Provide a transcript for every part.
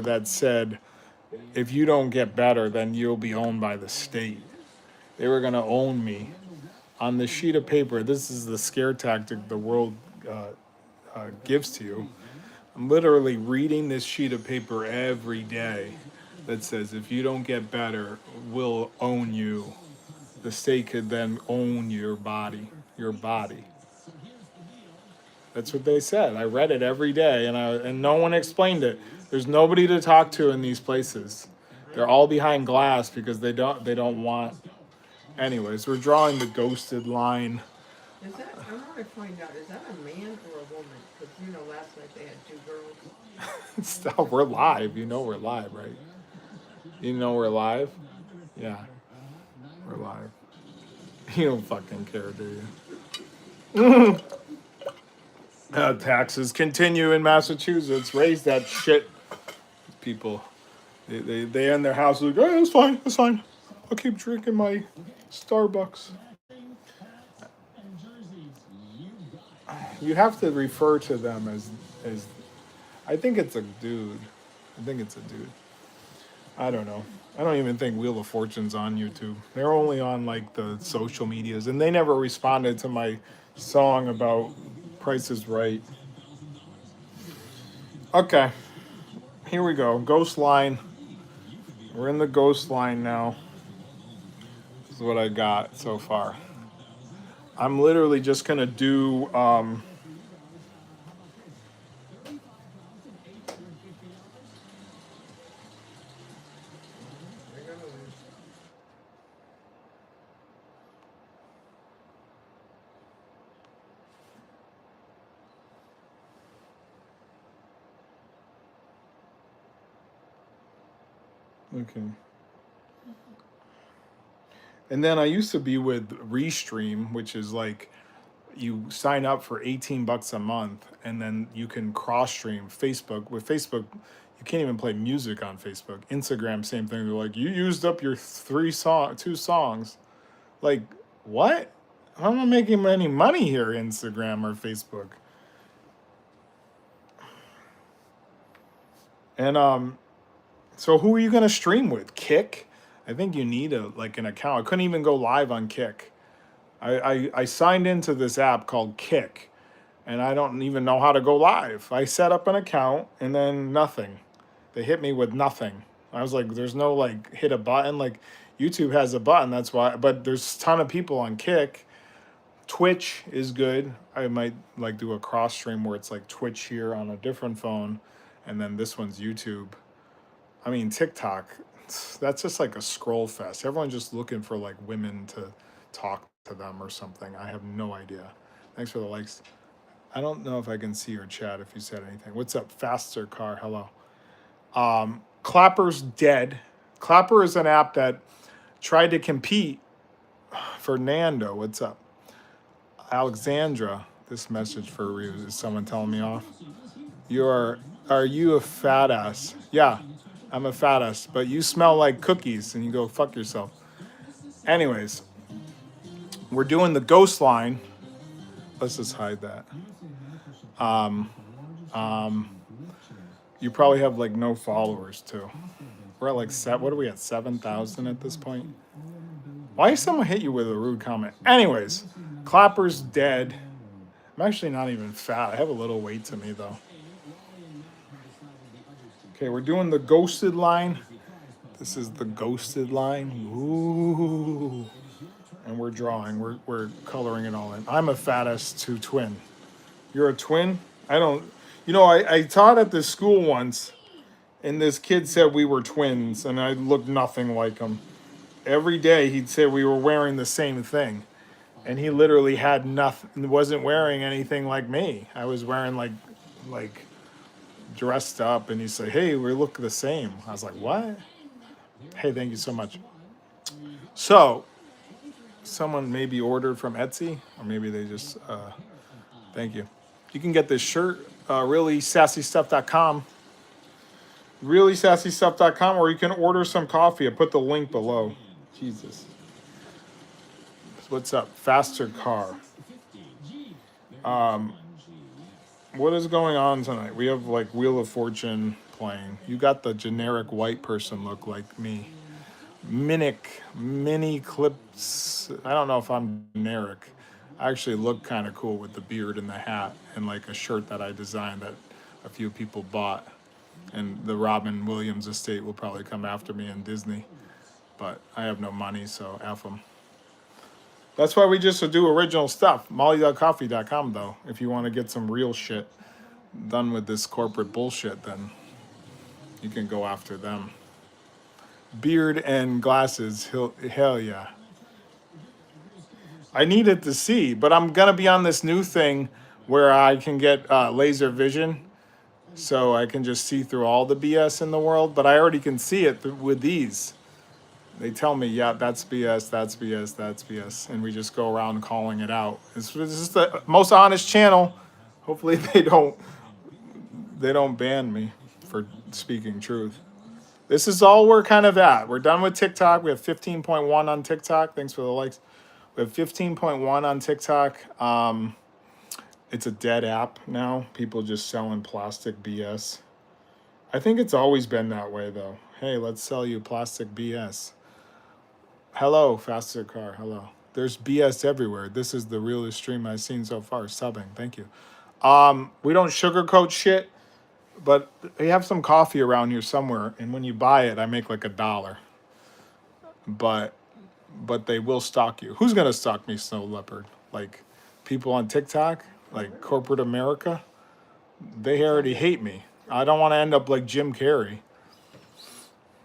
that said, if you don't get better, then you'll be owned by the state. They were going to own me on the sheet of paper. This is the scare tactic the world gives to you. I'm literally reading this sheet of paper every day that says, if you don't get better, we'll own you. The state could then own your body. Your body. That's what they said. I read it every day, and no one explained it. There's nobody to talk to in these places. They're all behind glass because they don't want. Anyways, we're drawing the ghosted line. Is that, I want to find out, is that a man or a woman? Because, last night they had two girls. Stop. We're live. You know we're live, right? You know we're live. Yeah, we're live. You don't fucking care, do you? Taxes continue in Massachusetts. Raise that shit. People, they end their house like, oh, it's fine, it's fine. I'll keep drinking my Starbucks. You have to refer to them as. I think it's a dude. I think it's a dude. I don't know. I don't even think Wheel of Fortune's on YouTube. They're only on like the social medias, and they never responded to my song about Price is Right. Okay, here we go. Ghost line. We're in the ghost line now. This is what I got so far. I'm literally just gonna do. They're going to lose. Okay. And then I used to be with Restream, which is like you sign up for 18 bucks a month and then you can cross stream Facebook. With Facebook, you can't even play music on Facebook. Instagram, same thing. They're like, you used up your two songs. Like, what? I'm not making any money here, Instagram or Facebook. And so who are you gonna stream with? Kick? I think you need an account. I couldn't even go live on Kick. I signed into this app called Kick, and I don't even know how to go live. I set up an account and then nothing. They hit me with nothing. I was like, there's no like hit a button. Like YouTube has a button, that's why. But there's a ton of people on Kick. Twitch is good. I might like do a cross stream where it's like Twitch here on a different phone, and then this one's YouTube. I mean, TikTok, that's just like a scroll fest. Everyone's just looking for like women to talk to them or something. I have no idea. Thanks for the likes. I don't know if I can see your chat if you said anything. What's up, Faster Car? Hello. Clapper's dead. Clapper is an app that tried to compete. Fernando, what's up? Alexandra, this message for you. Is someone telling me off? Are you a fat ass? Yeah, I'm a fat ass, but you smell like cookies and you go fuck yourself. Anyways, we're doing the ghost line. Let's just hide that. You probably have like no followers too. We're at like what are we at, 7,000 at this point? Why did someone hit you with a rude comment? Anyways, Clapper's dead. I'm actually not even fat. I have a little weight to me though. Okay, we're doing the ghosted line. This is the ghosted line. Ooh. And we're drawing. We're coloring it all in. I'm a fattest to twin. You're a twin? I don't. I taught at this school once, and this kid said we were twins, and I looked nothing like him. Every day he'd say we were wearing the same thing, and he literally had nothing. Wasn't wearing anything like me. I was wearing like dressed up, and he'd say, "Hey, we look the same." I was like, "What?" Hey, thank you so much. So, someone maybe ordered from Etsy, or maybe they just. Thank you. You can get this shirt, reallySassyStuff.com. ReallySassyStuff.com, or you can order some coffee. I put the link below. Jesus. What's up? Faster Car. What is going on tonight? We have like Wheel of Fortune playing. You got the generic white person look like me. Mini clips. I don't know if I'm generic. I actually look kind of cool with the beard and the hat and like a shirt that I designed that a few people bought. And the Robin Williams estate will probably come after me in Disney, but I have no money, so F them. That's why we just do original stuff. Molly.coffee.com, though. If you want to get some real shit done with this corporate bullshit, then you can go after them. Beard and glasses, hell yeah. I needed to see, but I'm gonna be on this new thing where I can get laser vision, so I can just see through all the BS in the world. But I already can see it with these. They tell me, yeah, that's BS, that's BS, that's BS, and we just go around calling it out. This is the most honest channel. Hopefully they don't ban me for speaking truth. This is all we're kind of at. We're done with TikTok. We have 15.1 on TikTok. Thanks for the likes. We have 15.1 on TikTok. It's a dead app now. People just selling plastic BS. I think it's always been that way, though. Hey, let's sell you plastic BS. Hello, Faster Car. Hello. There's BS everywhere. This is the realest stream I've seen so far. Subbing. Thank you. We don't sugarcoat shit, but they have some coffee around here somewhere, and when you buy it, I make like $1. But they will stalk you. Who's gonna stalk me, Snow Leopard? Like people on TikTok? Like corporate America? They already hate me. I don't want to end up like Jim Carrey.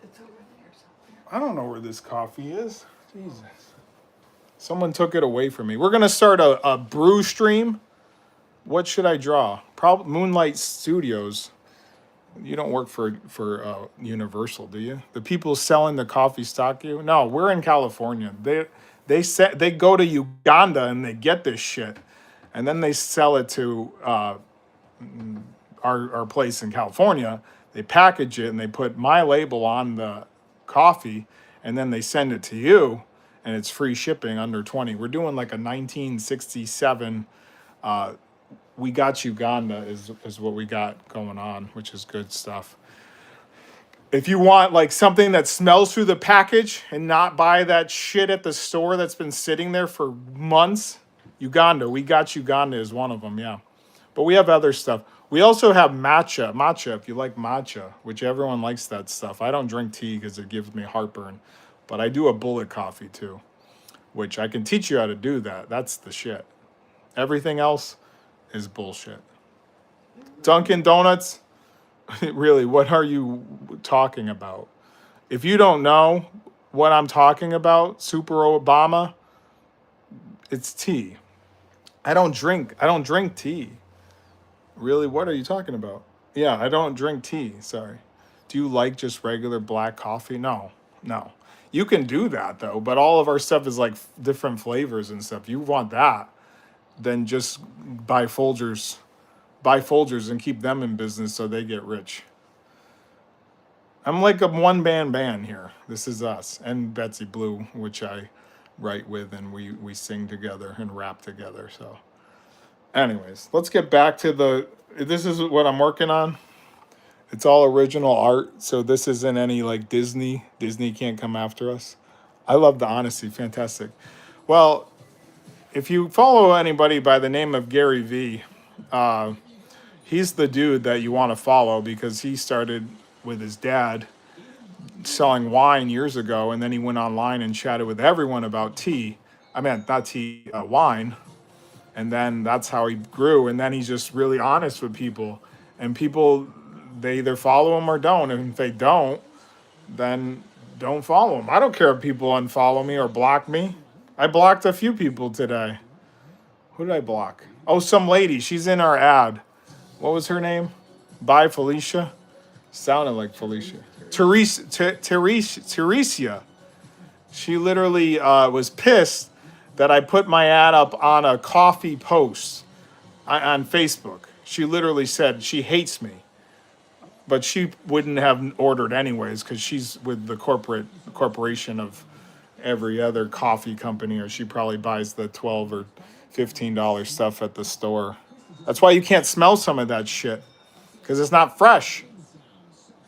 It's over there somewhere. I don't know where this coffee is. Jesus. Someone took it away from me. We're going to start a brew stream. What should I draw? Probably Moonlight Studios. You don't work for Universal, do you? The people selling the coffee stalk you? No, we're in California. They go to Uganda and they get this shit, and then they sell it to our place in California. They package it and they put my label on the coffee, and then they send it to you, and it's free shipping under 20. We're doing like a 1967. We got Uganda is what we got going on, which is good stuff. If you want like something that smells through the package and not buy that shit at the store that's been sitting there for months, Uganda. We got Uganda is one of them, yeah. But we have other stuff. We also have matcha, if you like matcha, which everyone likes that stuff. I don't drink tea because it gives me heartburn, but I do a bullet coffee too, which I can teach you how to do that. That's the shit. Everything else is bullshit. Dunkin' Donuts, really, what are you talking about? If you don't know what I'm talking about, Super Obama, it's tea. I don't drink tea. Really, what are you talking about? Yeah, I don't drink tea, sorry. Do you like just regular black coffee? No. You can do that though, but all of our stuff is like different flavors and stuff. You want that, then just buy Folgers and keep them in business so they get rich. I'm like a one-man band here. This is us and Betsy Blue, which I write with, and we sing together and rap together. So anyways, let's get back to this is what I'm working on. It's all original art, so this isn't any like Disney. Disney can't come after us. I love the honesty. Fantastic. Well, if you follow anybody by the name of Gary V, he's the dude that you want to follow because he started with his dad selling wine years ago, and then he went online and chatted with everyone about tea. I mean, not tea, wine. And then that's how he grew. And then he's just really honest with people. And people, they either follow him or don't. And if they don't, then don't follow him. I don't care if people unfollow me or block me. I blocked a few people today. Who did I block? Oh, some lady. She's in our ad. What was her name? Bye, Felicia. Sounded like Felicia. Teresia. She literally was pissed that I put my ad up on a coffee post on Facebook. She literally said she hates me, but she wouldn't have ordered anyways because she's with the corporation of every other coffee company, or she probably buys the $12 or $15 stuff at the store. That's why you can't smell some of that shit, because it's not fresh.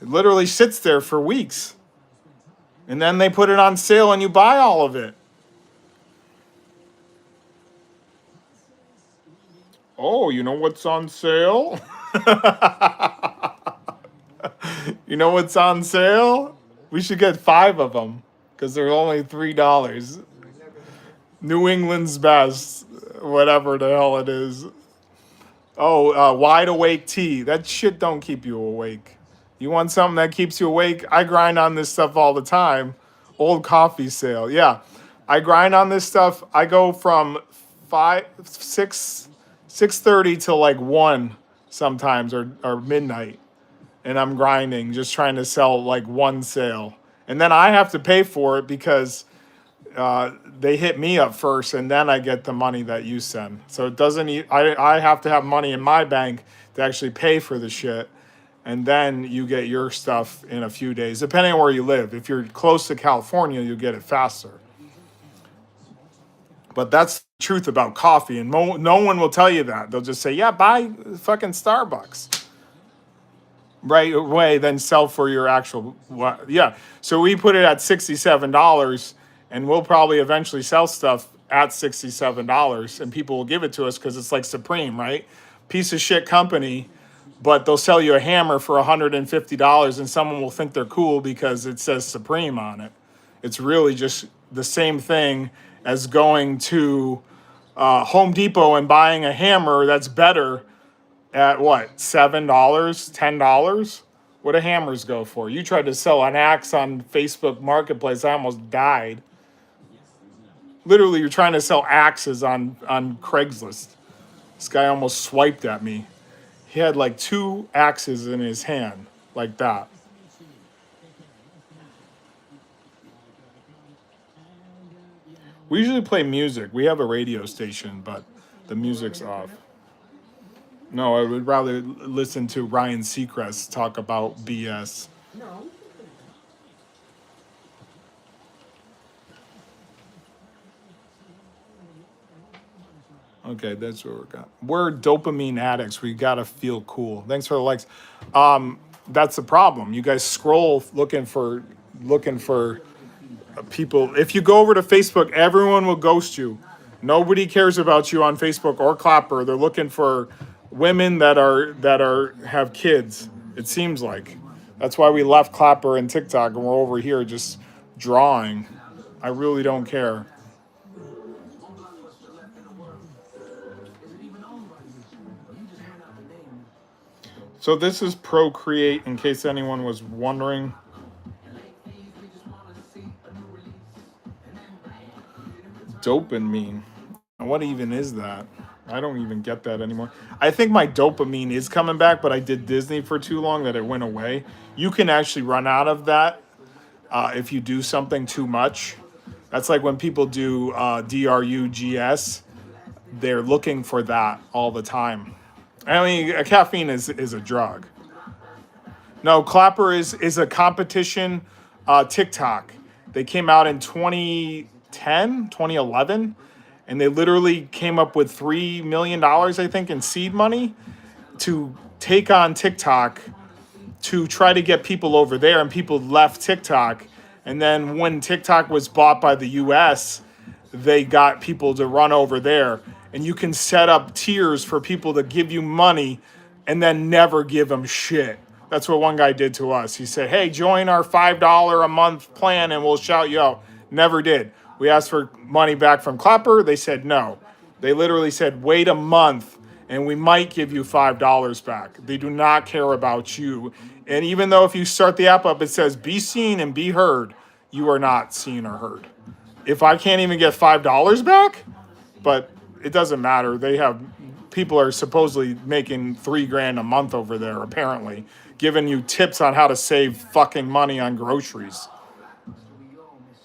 It literally sits there for weeks. And then they put it on sale and you buy all of it. Oh, you know what's on sale? You know what's on sale? We should get 5 of them because they're only $3. I never heard of New England's best, whatever the hell it is. Oh, wide awake tea. That shit don't keep you awake. You want something that keeps you awake? I grind on this stuff all the time. Old coffee sale. Yeah. I grind on this stuff. I go from 6:30 to like 1 sometimes or midnight. And I'm grinding, just trying to sell like one sale. And then I have to pay for it because they hit me up first, and then I get the money that you send. So it doesn't. I have to have money in my bank to actually pay for the shit, and then you get your stuff in a few days, depending on where you live. If you're close to California, you get it faster. But that's the truth about coffee, and no one will tell you that. They'll just say, "Yeah, buy fucking Starbucks." Right away, then sell for your actual what? Yeah. So we put it at $67, and we'll probably eventually sell stuff at $67, and people will give it to us because it's like Supreme, right? Piece of shit company, but they'll sell you a hammer for $150, and someone will think they're cool because it says Supreme on it. It's really just the same thing as going to Home Depot and buying a hammer that's better at what, $7, $10? What do hammers go for? You tried to sell an axe on Facebook Marketplace. I almost died. Literally, you're trying to sell axes on Craigslist. This guy almost swiped at me. He had like 2 axes in his hand, like that. We usually play music. We have a radio station, but the music's off. No, I would rather listen to Ryan Seacrest talk about BS. no. Okay, that's what we're got. We're dopamine addicts. We gotta feel cool. Thanks for the likes. That's the problem. You guys scroll looking for people. If you go over to Facebook, everyone will ghost you. Nobody cares about you on Facebook or Clapper. They're looking for women that are have kids. It seems like that's why we left Clapper and TikTok and we're over here just drawing. I really don't care. So this is Procreate, in case anyone was wondering. Dopamine. What even is that? I don't even get that anymore. I think my dopamine is coming back, but I did Disney for too long that it went away. You can actually run out of that if you do something too much. That's like when people do DRUGS, they're looking for that all the time. I mean, caffeine is a drug. No, Clapper is a competition TikTok. They came out in 2010, 2011, and they literally came up with $3 million, I think, in seed money to take on TikTok to try to get people over there, and people left TikTok. And then when TikTok was bought by the US, they got people to run over there. And you can set up tiers for people to give you money and then never give them shit. That's what one guy did to us. He said, "Hey, join our $5 a month plan and we'll shout you out." Never did. We asked for money back from Clapper. They said no. They literally said, "Wait a month and we might give you $5 back." They do not care about you. And even though if you start the app up, it says be seen and be heard, you are not seen or heard. If I can't even get $5 back, but it doesn't matter. They have people are supposedly making $3 grand a month over there, apparently, giving you tips on how to save fucking money on groceries.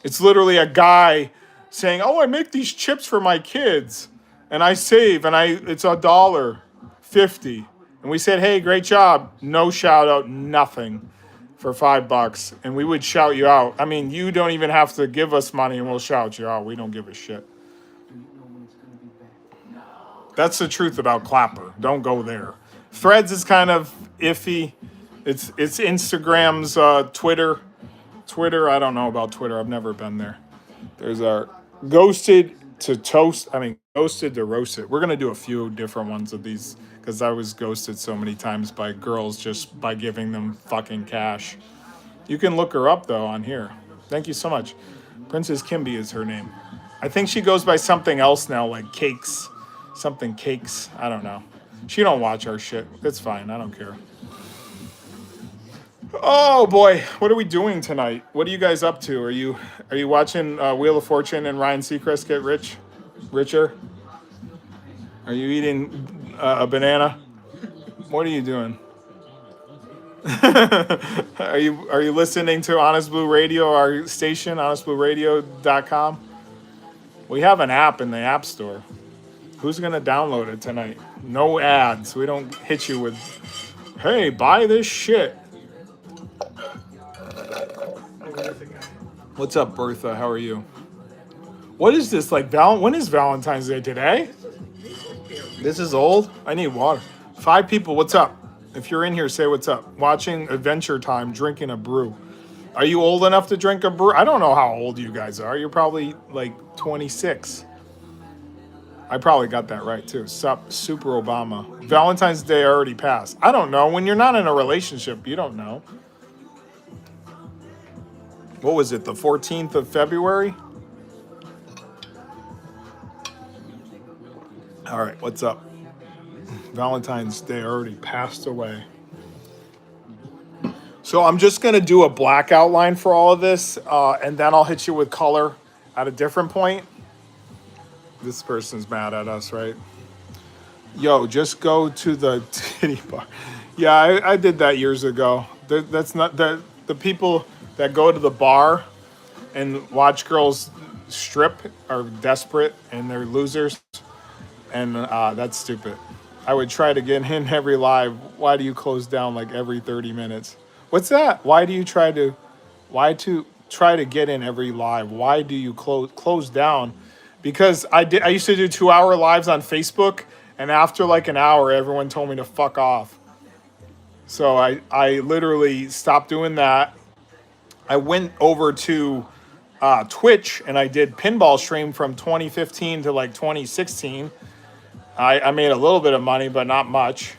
It's literally a guy saying, "Oh, I make these chips for my kids, and I save, and it's $1.50." And we said, "Hey, great job." No shout out, nothing for $5, and we would shout you out. I mean, you don't even have to give us money, and we'll shout you out. We don't give a shit. That's the truth about Clapper. Don't go there. Threads is kind of iffy. It's Instagram's Twitter. Twitter, I don't know about Twitter. I've never been there. There's our ghosted to toast. I mean, ghosted to roasted. We're gonna do a few different ones of these because I was ghosted so many times by girls just by giving them fucking cash. You can look her up though on here. Thank you so much. Princess Kimby is her name. I think she goes by something else now, like Cakes, something Cakes. I don't know. She don't watch our shit. It's fine. I don't care. Oh boy, what are we doing tonight? What are you guys up to? Are you watching Wheel of Fortune and Ryan Seacrest get richer? Are you eating a banana? What are you doing? Are you listening to Honest Blue Radio, our station, honestblueradio.com? We have an app in the App Store. Who's gonna download it tonight? No ads. We don't hit you with, hey, buy this shit. What's up, Bertha? How are you? What is this like? When is Valentine's Day today? This is old. I need water. 5 people. What's up? If you're in here, say what's up. Watching Adventure Time, drinking a brew. Are you old enough to drink a brew? I don't know how old you guys are. You're probably like 26. I probably got that right too. Sup, Super Obama. Valentine's Day already passed. I don't know. When you're not in a relationship, you don't know. What was it? The 14th of February? All right, what's up? Valentine's Day already passed away. So I'm just going to do a black outline for all of this, and then I'll hit you with color at a different point. This person's mad at us, right? Yo, just go to the titty bar. Yeah, I did that years ago. That's not the people that go to the bar and watch girls strip are desperate and they're losers, and that's stupid. I would try to get in every live. Why do you close down like every 30 minutes? What's that? Why to try to get in every live? Why do you close down? Because I used to do 2-hour lives on Facebook, and after like an hour, everyone told me to fuck off. So I literally stopped doing that. I went over to Twitch and I did pinball stream from 2015 to like 2016. I made a little bit of money, but not much.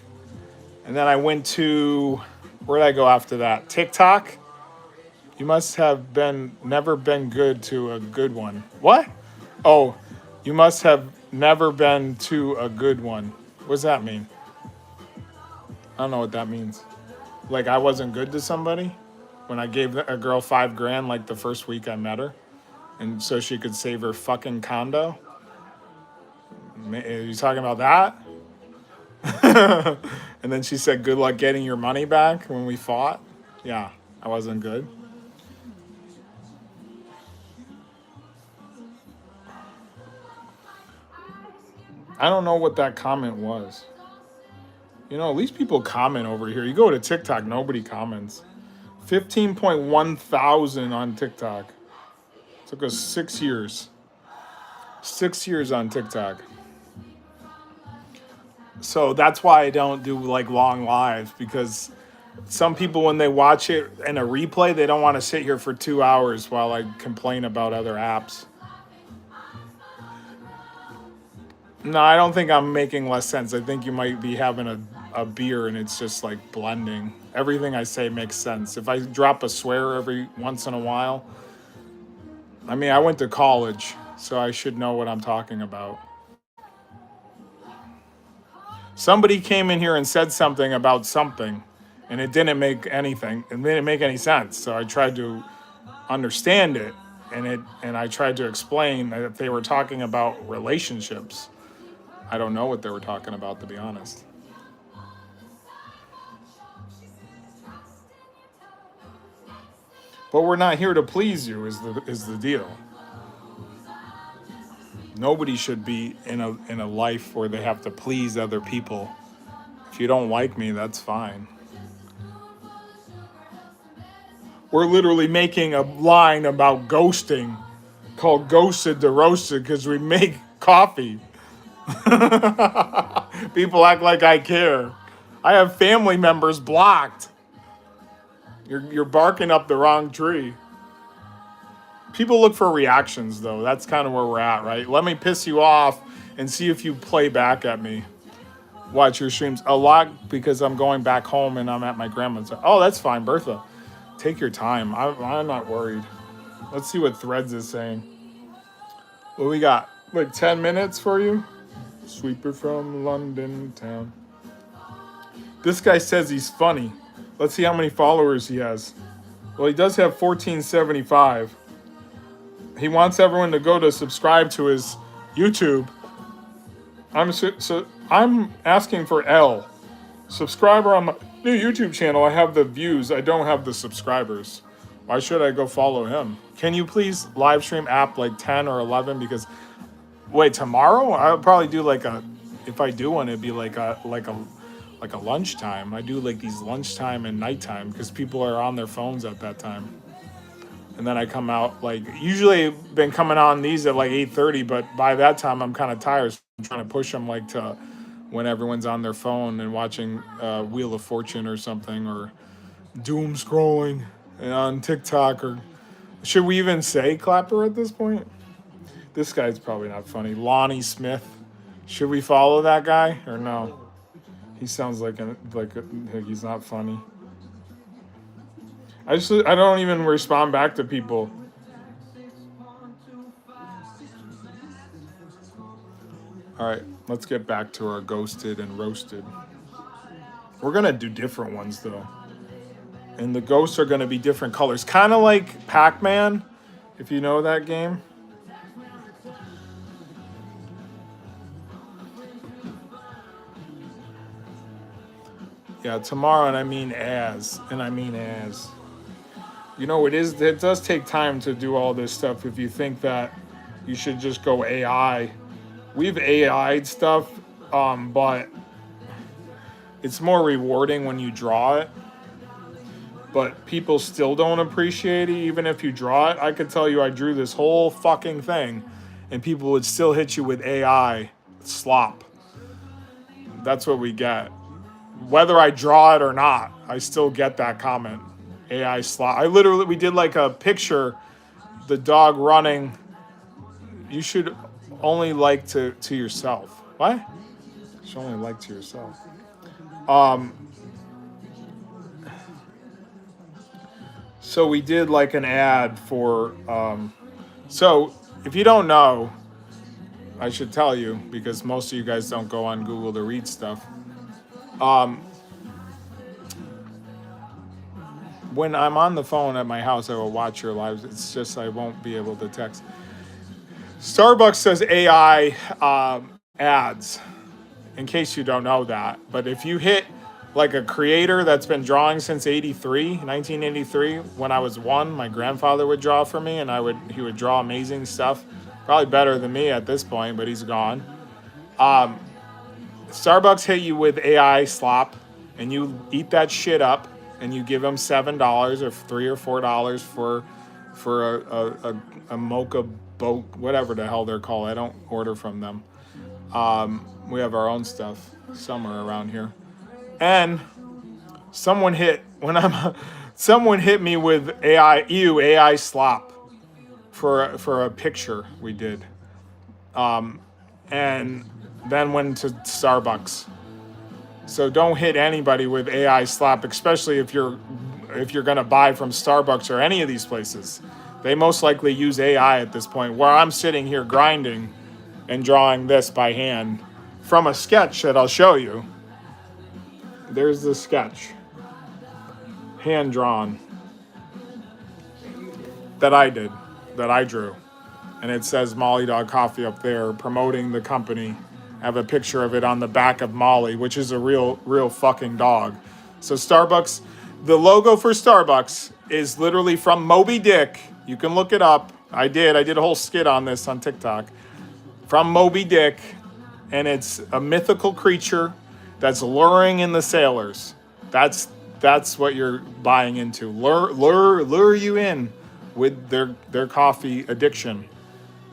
And then I went to, where did I go after that? TikTok. You must have never been good to a good one. What? Oh, you must have never been to a good one. What does that mean? I don't know what that means. Like I wasn't good to somebody when I gave a girl $5,000 like the first week I met her, and so she could save her fucking condo. Are you talking about that? And then she said, "Good luck getting your money back." When we fought, yeah, I wasn't good. I don't know what that comment was. You know, at least people comment over here. You go to TikTok, nobody comments. 15.1 thousand on TikTok. Took us 6 years. 6 years on TikTok. So that's why I don't do like long lives, because some people, when they watch it in a replay, they don't want to sit here for 2 hours while I complain about other apps. No, I don't think I'm making less sense. I think you might be having a beer and it's just like blending. Everything I say makes sense. If I drop a swear every once in a while, I mean, I went to college, so I should know what I'm talking about. Somebody came in here and said something about something, and it didn't make anything. It didn't make any sense. So I tried to understand it, and I tried to explain that if they were talking about relationships, I don't know what they were talking about, to be honest. But we're not here to please you, is the deal. Nobody should be in a life where they have to please other people. If you don't like me, that's fine. We're literally making a line about ghosting called Ghosted to Roasted because we make coffee. People act like I care. I have family members blocked. You're barking up the wrong tree. People look for reactions though. That's kind of where we're at, right? Let me piss you off and see if you play back at me. Watch your streams a lot because I'm going back home and I'm at my grandma's. Oh, that's fine, Bertha. Take your time. I'm not worried. Let's see what Threads is saying. What we got? Like 10 minutes for you? Sweeper from London town. This guy says he's funny. Let's see how many followers he has. Well, he does have 1475. He wants everyone to go to subscribe to his YouTube. I'm asking for L. Subscriber on my new YouTube channel. I have the views. I don't have the subscribers. Why should I go follow him? Can you please live stream app like 10 or 11? Because wait, tomorrow I'll probably do like a. If I do one, it'd be like a lunchtime. I do like these lunchtime and nighttime because people are on their phones at that time. And then I come out like usually been coming on these at like 8:30, but by that time I'm kind of tired. So I'm trying to push them like to when everyone's on their phone and watching Wheel of Fortune or something or doom scrolling on TikTok or should we even say Clapper at this point? This guy's probably not funny. Lonnie Smith. Should we follow that guy or no? He sounds like he's not funny. I don't even respond back to people. All right, let's get back to our ghosted and roasted. We're gonna do different ones though, and the ghosts are gonna be different colors, kind of like Pac-Man, if you know that game. Yeah, tomorrow, and I mean as. You know, it does take time to do all this stuff if you think that you should just go AI. We've AI'd stuff, but it's more rewarding when you draw it. But people still don't appreciate it, even if you draw it. I could tell you I drew this whole fucking thing, and people would still hit you with AI slop. That's what we get. Whether I draw it or not, I still get that comment. AI slot. We did like a picture, the dog running. You should only like to yourself. What? You should only like to yourself. So we did like an ad for, so if you don't know, I should tell you because most of you guys don't go on Google to read stuff. When I'm on the phone at my house, I will watch your lives. It's just I won't be able to text. Starbucks says AI ads, in case you don't know that. But if you hit like a creator that's been drawing since 1983, when I was 1, my grandfather would draw for me, and he would draw amazing stuff. Probably better than me at this point, but he's gone. Starbucks hit you with AI slop, and you eat that shit up. And you give them $7 or $3 or $4 for a mocha boat, whatever the hell they're called. I don't order from them. We have our own stuff somewhere around here. And someone hit me with AI slop for a picture we did, and then went to Starbucks. So don't hit anybody with AI slap, especially if you're gonna buy from Starbucks or any of these places. They most likely use AI at this point. Where I'm sitting here grinding and drawing this by hand from a sketch that I'll show you. There's the sketch, hand drawn, that I drew, and it says Molly Dog Coffee up there promoting the company. I have a picture of it on the back of Molly, which is a real fucking dog. So Starbucks, the logo for Starbucks is literally from Moby Dick. You can look it up. I did a whole skit on this on TikTok. From Moby Dick, and it's a mythical creature that's luring in the sailors. That's what you're buying into. Lure you in with their coffee addiction.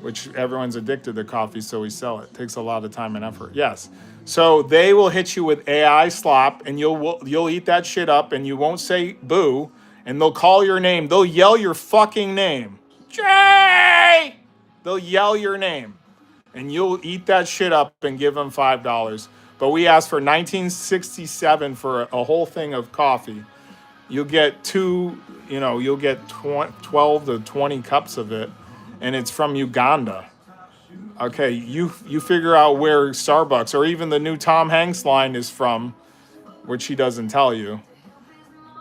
Which everyone's addicted to coffee, so we sell it. Takes a lot of time and effort. Yes. So they will hit you with AI slop, and you'll eat that shit up, and you won't say boo, and they'll call your name. They'll yell your fucking name. Jay! They'll yell your name. And you'll eat that shit up and give them $5. But we asked for 1967 for a whole thing of coffee. You'll get you'll get 12 to 20 cups of it, and it's from Uganda. Okay, you figure out where Starbucks or even the new Tom Hanks line is from, which he doesn't tell you.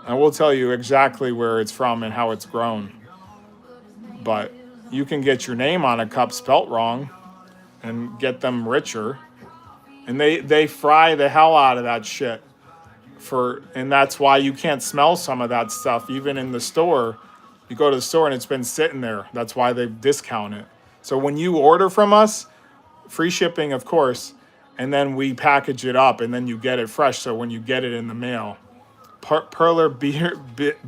And we'll tell you exactly where it's from and how it's grown. But you can get your name on a cup spelt wrong and get them richer. And they fry the hell out of that shit. And that's why you can't smell some of that stuff even in the store. You go to the store and it's been sitting there. That's why they discount it. So when you order from us, free shipping, of course, and then we package it up and then you get it fresh. So when you get it in the mail, Perler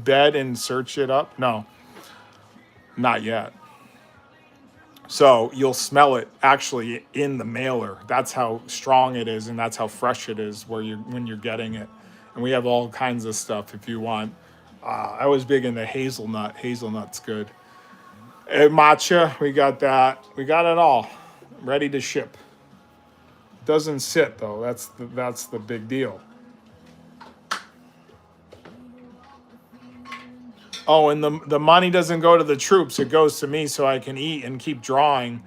bed and search it up? No, not yet. So you'll smell it actually in the mailer. That's how strong it is, and that's how fresh it is when you're getting it. And we have all kinds of stuff if you want. I was big into hazelnut. Hazelnut's good. Matcha, we got that. We got it all ready to ship. Doesn't sit though. That's the big deal. Oh, and the money doesn't go to the troops. It goes to me so I can eat and keep drawing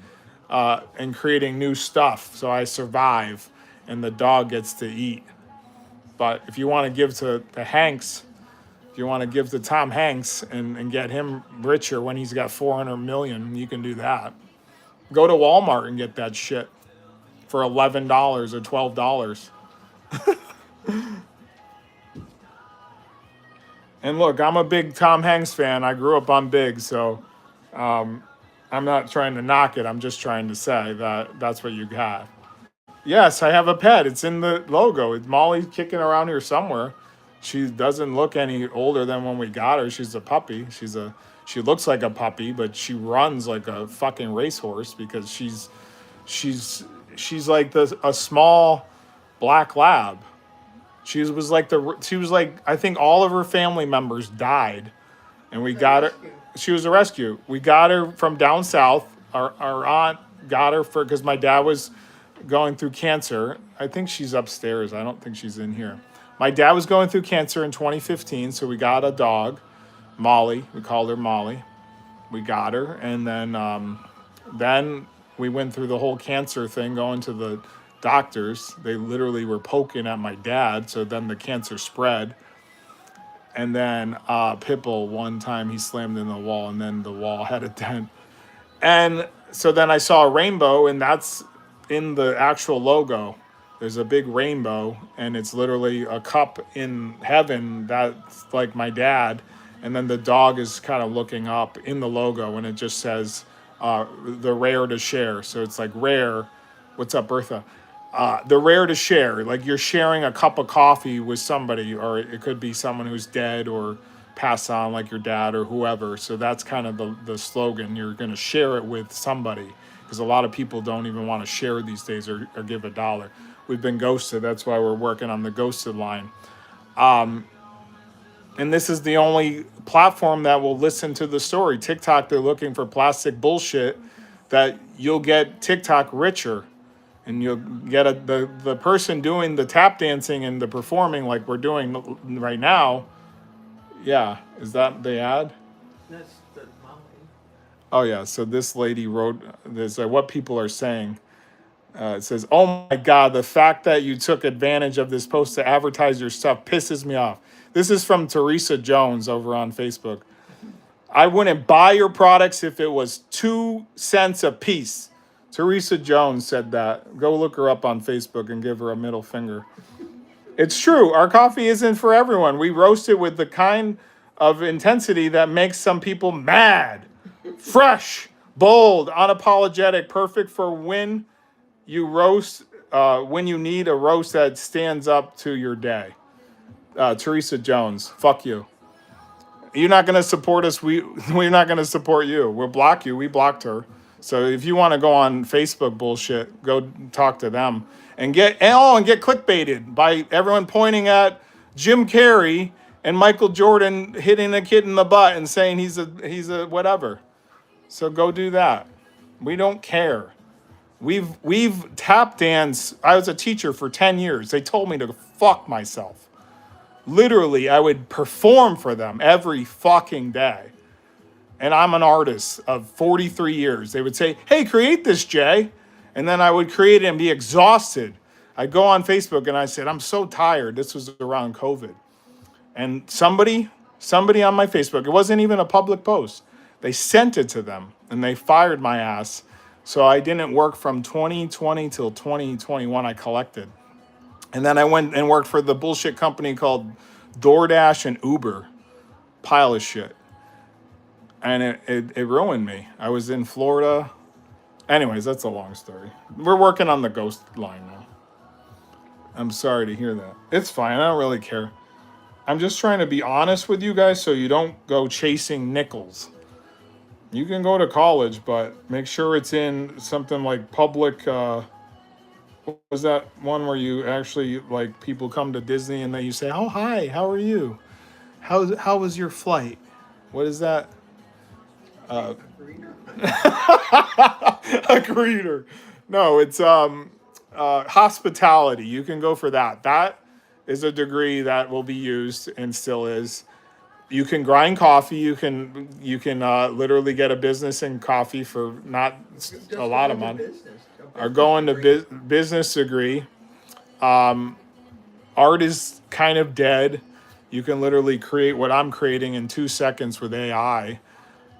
and creating new stuff so I survive and the dog gets to eat. But if you want to give to the Hanks, if you want to give to Tom Hanks and get him richer when he's got 400 million, you can do that. Go to Walmart and get that shit for $11 or $12. And look, I'm a big Tom Hanks fan. I grew up on Big, so I'm not trying to knock it. I'm just trying to say that that's what you got. Yes, I have a pet. It's in the logo. Molly's kicking around here somewhere. She doesn't look any older than when we got her. She's a puppy. She looks like a puppy, but she runs like a fucking racehorse because she's like a small black lab. She was like I think all of her family members died, and we got her. She was a rescue. We got her from down south. Our aunt got her because my dad was going through cancer. I think she's upstairs. I don't think she's in here. My dad was going through cancer in 2015, so we got a dog, Molly. We called her Molly. We got her, and then we went through the whole cancer thing, going to the doctors. They literally were poking at my dad, so then the cancer spread. And then Pipple, one time he slammed in the wall, and then the wall had a dent. And so then I saw a rainbow, and that's in the actual logo. There's a big rainbow, and it's literally a cup in heaven that's like my dad. And then the dog is kind of looking up in the logo, and it just says the rare to share. So it's like rare. What's up, Bertha? The rare to share, like you're sharing a cup of coffee with somebody, or it could be someone who's dead or passed on, like your dad or whoever. So that's kind of the slogan. You're going to share it with somebody, because a lot of people don't even want to share these days or give $1. We've been ghosted. That's why we're working on the ghosted line. And this is the only platform that will listen to the story. TikTok, they're looking for plastic bullshit that you'll get TikTok richer. And you'll get the person doing the tap dancing and the performing like we're doing right now. Yeah, is that the ad? That's the Molly. Oh, yeah. So this lady wrote this, what people are saying. It says, "Oh my God, the fact that you took advantage of this post to advertise your stuff pisses me off." This is from Teresa Jones over on Facebook. "I wouldn't buy your products if it was 2 cents a piece." Teresa Jones said that. Go look her up on Facebook and give her a middle finger. It's true. Our coffee isn't for everyone. We roast it with the kind of intensity that makes some people mad. Fresh, bold, unapologetic, perfect for when you roast, when you need a roast that stands up to your day. Teresa Jones, fuck you. You're not going to support us. We're not going to support you. We'll block you. We blocked her. So if you want to go on Facebook bullshit, go talk to them and get clickbaited by everyone pointing at Jim Carrey and Michael Jordan hitting a kid in the butt and saying he's a whatever. So go do that. We don't care. We've tap dance. I was a teacher for 10 years. They told me to fuck myself. Literally, I would perform for them every fucking day. And I'm an artist of 43 years. They would say, "Hey, create this, Jay." And then I would create it and be exhausted. I'd go on Facebook and I said, "I'm so tired." This was around COVID. And somebody on my Facebook, it wasn't even a public post. They sent it to them and they fired my ass. So I didn't work from 2020 till 2021. I collected. And then I went and worked for the bullshit company called DoorDash and Uber. Pile of shit. And it ruined me. I was in Florida. Anyways, that's a long story. We're working on the ghost line now. I'm sorry to hear that. It's fine. I don't really care. I'm just trying to be honest with you guys so you don't go chasing nickels. You can go to college, but make sure it's in something like public. What was that one where you actually like people come to Disney and then you say, "Oh hi, how are you? How was your flight? What is that?" Reader. A greeter. No, it's hospitality. You can go for that. That is a degree that will be used and still is. You can grind coffee. You can literally get a business in coffee for not Just a lot of go to money. business. Or going to business degree. Art is kind of dead. You can literally create what I'm creating in 2 seconds with AI.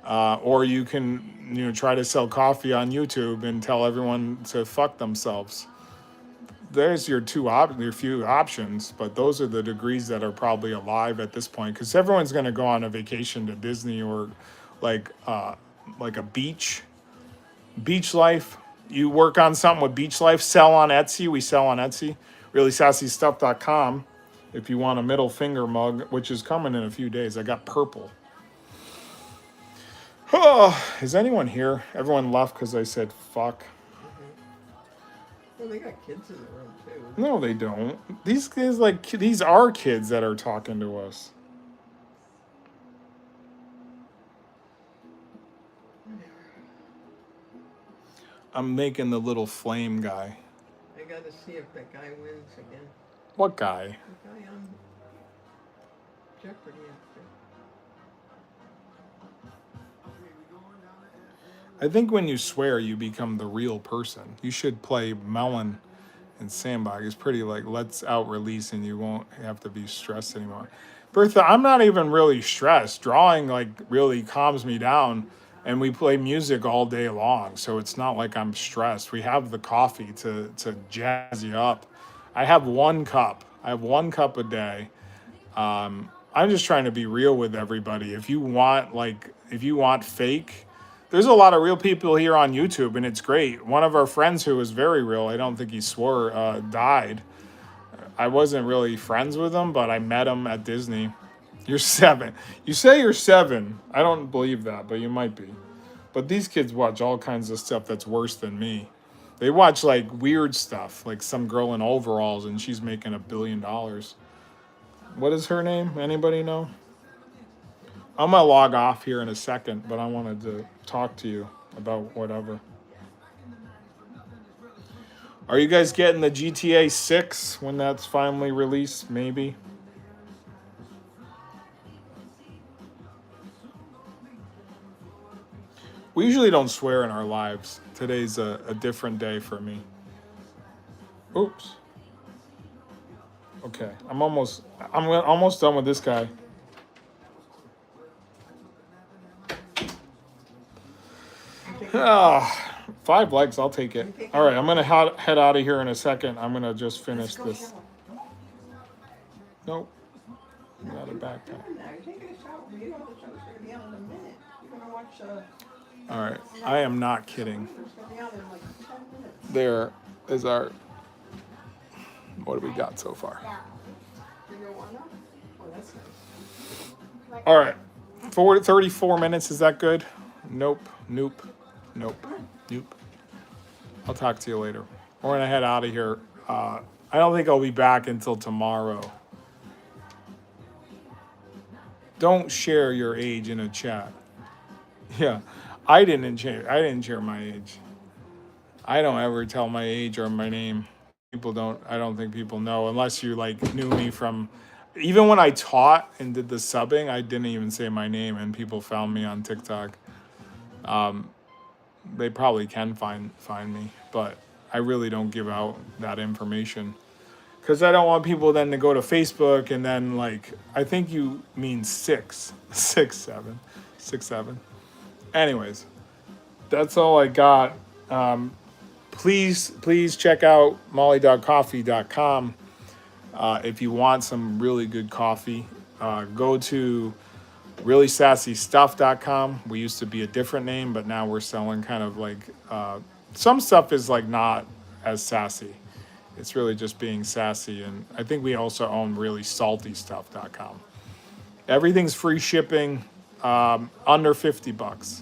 Or you can, try to sell coffee on YouTube and tell everyone to fuck themselves. There's your few options, but those are the degrees that are probably alive at this point because everyone's going to go on a vacation to Disney or like like a beach life. You work on something with beach life, sell on Etsy. We sell on Etsy, reallySassyStuff.com. If you want a middle finger mug, which is coming in a few days, I got purple. Oh, is anyone here? Everyone left because I said fuck. Well, they got kids in the room too. No, they don't. These kids, these are kids that are talking to us. I'm making the little flame guy. I got to see if that guy wins again. What guy? The guy on Jeopardy after. I think when you swear, you become the real person. You should play Melon and Sandbag. It's pretty like, let's out release and you won't have to be stressed anymore. Bertha, I'm not even really stressed. Drawing really calms me down and we play music all day long. So it's not like I'm stressed. We have the coffee to jazz you up. I have 1 cup. I have 1 cup a day. I'm just trying to be real with everybody. If you want fake, there's a lot of real people here on YouTube, and it's great. One of our friends who was very real, I don't think he swore, died. I wasn't really friends with him, but I met him at Disney. You're 7. You say you're 7. I don't believe that, but you might be. But these kids watch all kinds of stuff that's worse than me. They watch like weird stuff, like some girl in overalls, and she's making $1 billion. What is her name? Anybody know? I'm gonna log off here in a second, but I wanted to talk to you about whatever. Are you guys getting the GTA 6 when that's finally released? Maybe. We usually don't swear in our lives. Today's a different day for me. Oops. Okay, I'm almost done with this guy. Ah, 5 likes, I'll take it. All right, I'm gonna head out of here in a second. I'm gonna just finish this. Nope. Got a backpack. All right, I am not kidding. There is our. What do we got so far? All right, 34 minutes. Is that good? Nope. Nope. Nope. Nope. I'll talk to you later. We're gonna head out of here. I don't think I'll be back until tomorrow. Don't share your age in a chat. Yeah, I didn't share my age. I don't ever tell my age or my name. People don't. I don't think people know unless you like knew me from. Even when I taught and did the subbing, I didn't even say my name, and people found me on TikTok. They probably can find me, but I really don't give out that information because I don't want people then to go to Facebook and then like I think you mean six, 6'7", 6'7". Anyways, that's all I got. Please check out molly.coffee.com if you want some really good coffee. Go to reallySassyStuff.com. We used to be a different name, but now we're selling kind of like some stuff is like not as sassy. It's really just being sassy. And I think we also own reallysaltystuff.com. Everything's free shipping, under $50.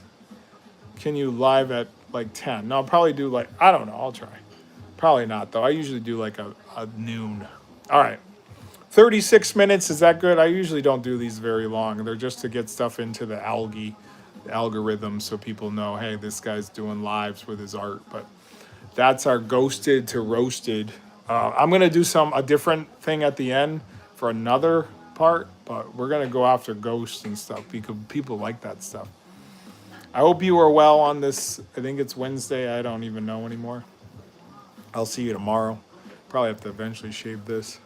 Can you live at like 10? No, I'll probably do like, I don't know. I'll try. Probably not, though. I usually do like a noon. All right. 36 minutes. Is that good? I usually don't do these very long. They're just to get stuff into the algorithm so people know, hey, this guy's doing lives with his art. But that's our ghosted to roasted. I'm going to do a different thing at the end for another part, but we're going to go after ghosts and stuff because people like that stuff. I hope you are well on this. I think it's Wednesday. I don't even know anymore. I'll see you tomorrow. Probably have to eventually shave this.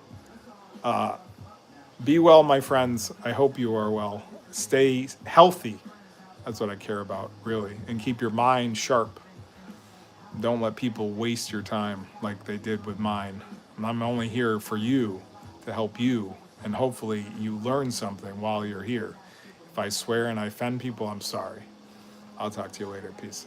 Be well, my friends. I hope you are well. Stay healthy. That's what I care about, really. And keep your mind sharp. Don't let people waste your time like they did with mine. And I'm only here for you, to help you. And hopefully you learn something while you're here. If I swear and I offend people, I'm sorry. I'll talk to you later. Peace.